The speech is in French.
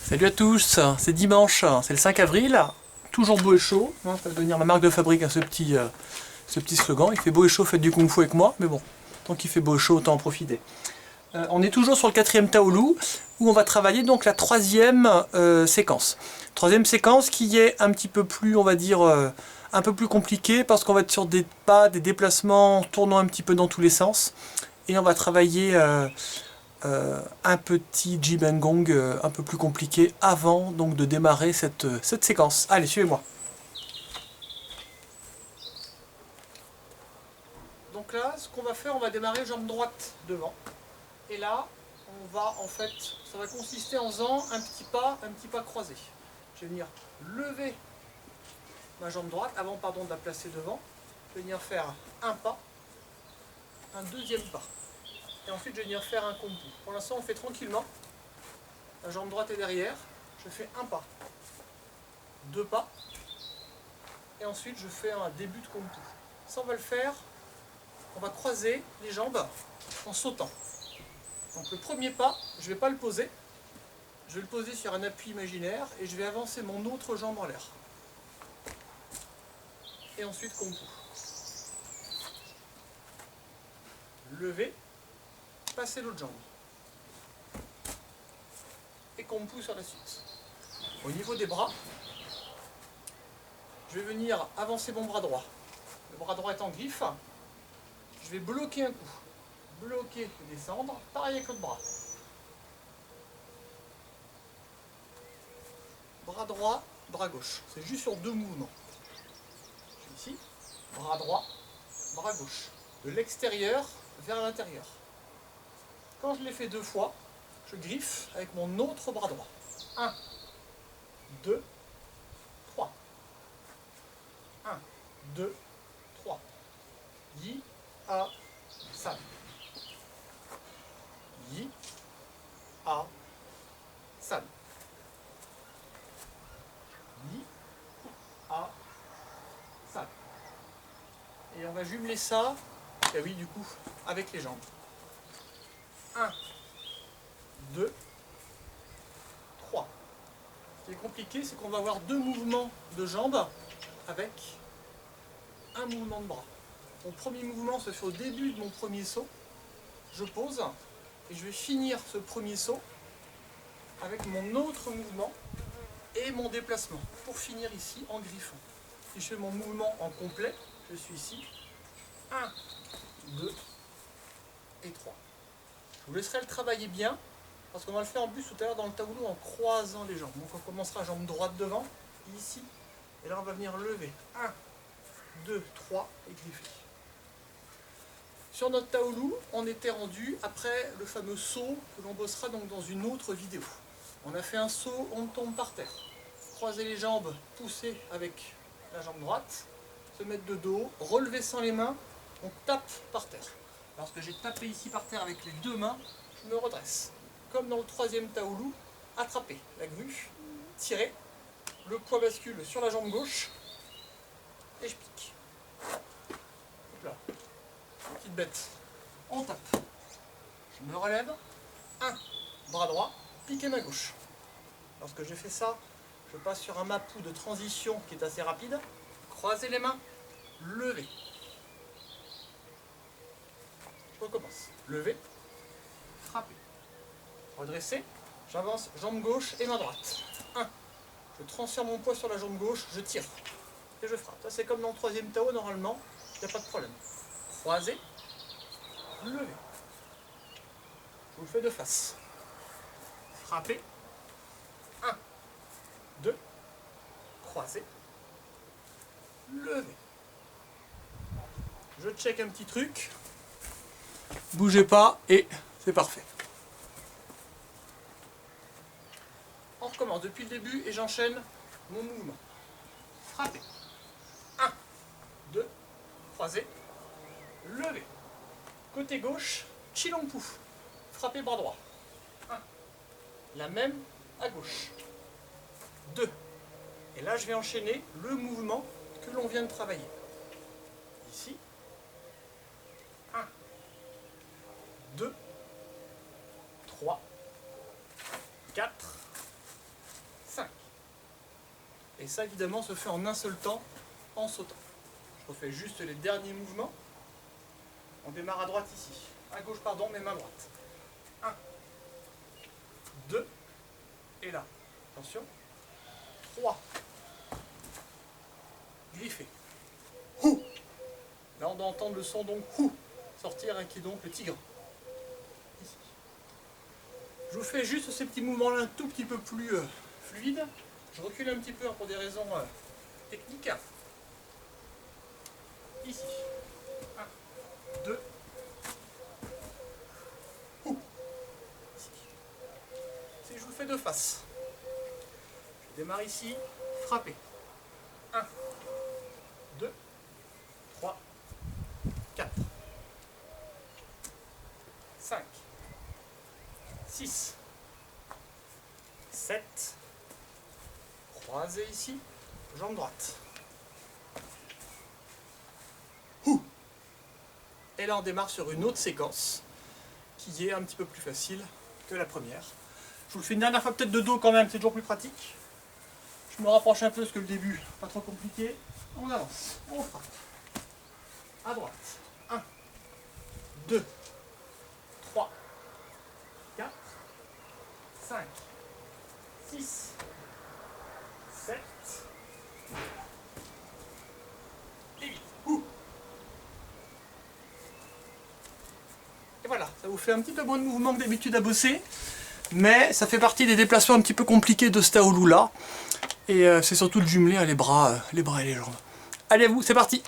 Salut à tous, c'est dimanche, c'est le 5 avril, toujours beau et chaud, hein, ça va devenir ma marque de fabrique, hein, ce petit slogan. Il fait beau et chaud, faites du kung fu avec moi, mais bon, tant qu'il fait beau et chaud, autant en profiter. On est toujours sur le quatrième Taolu, où on va travailler donc la troisième séquence. Troisième séquence qui est un petit peu plus, on va dire, un peu plus compliquée, parce qu'on va être sur des pas, des déplacements tournant un petit peu dans tous les sens, et on va travailler un petit Jibengong un peu plus compliqué avant donc de démarrer cette séquence. Allez, suivez-moi. Donc là, ce qu'on va faire, on va démarrer jambe droite devant. Et là, on va en fait, ça va consister en faisant un petit pas croisé. Je vais venir lever ma jambe droite avant de la placer devant. Je vais venir faire un pas, un deuxième pas. Et ensuite, je vais venir faire un combo. Pour l'instant, on fait tranquillement. La jambe droite est derrière. Je fais un pas, deux pas. Et ensuite, je fais un début de combo. Ça, on va le faire. On va croiser les jambes en sautant. Donc le premier pas, je ne vais pas le poser. Je vais le poser sur un appui imaginaire et je vais avancer mon autre jambe en l'air. Et ensuite combo. Lever, passer l'autre jambe. Et combo sur la suite. Au niveau des bras, je vais venir avancer mon bras droit. Le bras droit est en griffe. Je vais bloquer un coup. Bloquer et descendre. Pareil avec l'autre bras. Bras droit, bras gauche. C'est juste sur deux mouvements. Je suis ici. Bras droit, bras gauche. De l'extérieur vers l'intérieur. Quand je l'ai fait deux fois, je griffe avec mon autre bras droit. 1, 2, 3. 1, 2, 3. Yi, A, San. Yi, A, San. Yi, A, San. Et on va jumeler ça, et oui du coup, avec les jambes. 1, 2, 3. Ce qui est compliqué, c'est qu'on va avoir deux mouvements de jambes avec un mouvement de bras. Mon premier mouvement se fait au début de mon premier saut. Je pose et je vais finir ce premier saut avec mon autre mouvement et mon déplacement pour finir ici en griffant. Si je fais mon mouvement en complet, je suis ici. 1, 2 et 3. Je vous laisserai le travailler bien parce qu'on va le faire en plus tout à l'heure dans le Taolu en croisant les jambes. Donc on commencera jambe droite devant, ici. Et là on va venir lever. 1, 2, 3 et griffer. Sur notre Taolu, on était rendu après le fameux saut que l'on bossera donc dans une autre vidéo. On a fait un saut, on tombe par terre. Croiser les jambes, pousser avec la jambe droite, se mettre de dos, relever sans les mains, on tape par terre. Lorsque j'ai tapé ici par terre avec les deux mains, je me redresse. Comme dans le troisième Taolu, attraper la grue, tirer, le poids bascule sur la jambe gauche et je pique. Hop là. Petite bête. On tape. Je me relève. 1, bras droit, piquer ma gauche. Lorsque je fais ça, je passe sur un mappou de transition qui est assez rapide. Croiser les mains, lever. Je recommence. Lever, frapper. Redresser, j'avance jambe gauche et main droite. 1, je transfère mon poids sur la jambe gauche, je tire. Et je frappe. Ça c'est comme dans le troisième Tao, normalement, il n'y a pas de problème. Croiser, lever. Je vous le fais de face. Frapper. 1, 2, croiser, lever. Je check un petit truc. Bougez pas et c'est parfait. On recommence depuis le début et j'enchaîne mon mouvement. Frapper. 1, 2, croiser, lever. Côté gauche, Qilong Pu. Frapper bras droit. 1. La même à gauche. 2. Et là, je vais enchaîner le mouvement que l'on vient de travailler. Ici. 1, 2, 3, 4, Et ça, évidemment, se fait en un seul temps, en sautant. Je refais juste les derniers mouvements. On démarre à droite ici. À gauche, pardon, mais main droite. 1, 2, et là. Attention. 3. Griffé. Hou. Là, on doit entendre le son donc hou sortir, qui est donc le tigre. Ici. Je vous fais juste ces petits mouvements-là un tout petit peu plus fluides. Je recule un petit peu pour des raisons techniques. Ici. 1, 2. Hou. Ici. Si je vous fais de face. Je démarre ici. Frapper. 1, 2, 3, 4, 5, 6, 7, croisé ici, jambe droite. Ouh. Et là on démarre sur une autre séquence qui est un petit peu plus facile que la première. Je vous le fais une dernière fois peut-être de dos quand même, c'est toujours plus pratique. Je me rapproche un peu parce que le début, pas trop compliqué. On avance, on frappe. À droite. 1, 2, 3, 4, 5, 6, 7 et 8. Ouh. Et voilà, ça vous fait un petit peu moins de mouvement que d'habitude à bosser, mais ça fait partie des déplacements un petit peu compliqués de Staolula. Et c'est surtout le jumelé, les bras et les jambes. Allez à vous, c'est parti!